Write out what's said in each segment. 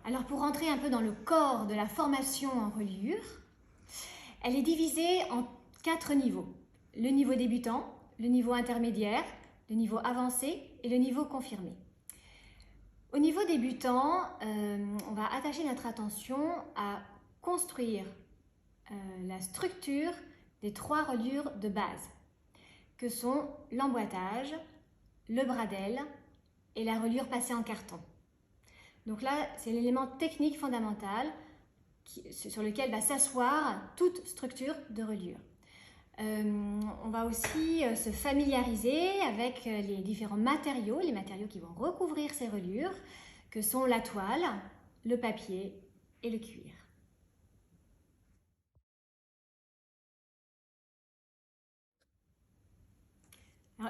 Alors pour rentrer un peu dans le corps de la formation en reliure, elle est divisée en 4 niveaux. Le niveau débutant, le niveau intermédiaire, le niveau avancé et le niveau confirmé. Au niveau débutant, on va attacher notre attention à construire la structure des 3 reliures de base, que sont l'emboîtage, le bradel et la reliure passée en carton. Donc là, c'est l'élément technique fondamental sur lequel va s'asseoir toute structure de reliure. On va aussi se familiariser avec les différents matériaux, les matériaux qui vont recouvrir ces reliures, que sont la toile, le papier et le cuir.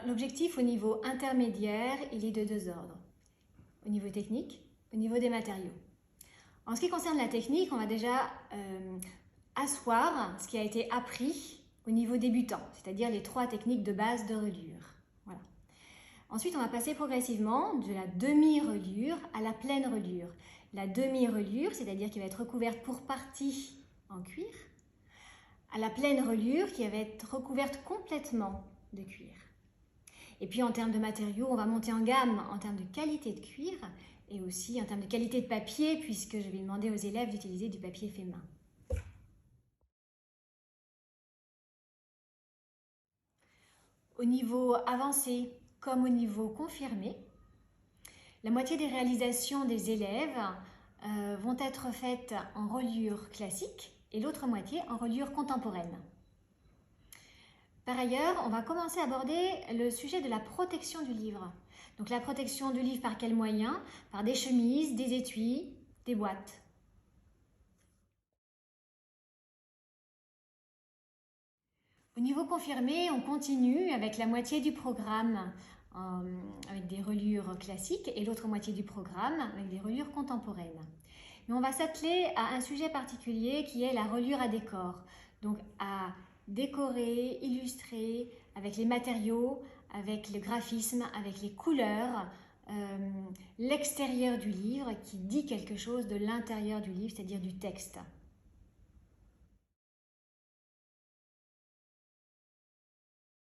L'objectif au niveau intermédiaire, il est de 2 ordres. Au niveau technique, au niveau des matériaux. En ce qui concerne la technique, on va déjà asseoir ce qui a été appris au niveau débutant, c'est-à-dire les 3 techniques de base de reliure. Voilà. Ensuite, on va passer progressivement de la demi-reliure à la pleine reliure. La demi-reliure, c'est-à-dire qui va être recouverte pour partie en cuir, à la pleine reliure qui va être recouverte complètement de cuir. Et puis en termes de matériaux, on va monter en gamme en termes de qualité de cuir et aussi en termes de qualité de papier, puisque je vais demander aux élèves d'utiliser du papier fait main. Au niveau avancé comme au niveau confirmé, la moitié des réalisations des élèves vont être faites en reliure classique et l'autre moitié en reliure contemporaine. Par ailleurs, on va commencer à aborder le sujet de la protection du livre. Donc la protection du livre par quels moyens? Par des chemises, des étuis, des boîtes. Au niveau confirmé, on continue avec la moitié du programme avec des reliures classiques et l'autre moitié du programme avec des reliures contemporaines. Mais on va s'atteler à un sujet particulier qui est la reliure à décor. Donc à décorer, illustrer avec les matériaux, avec le graphisme, avec les couleurs, l'extérieur du livre qui dit quelque chose de l'intérieur du livre, c'est-à-dire du texte.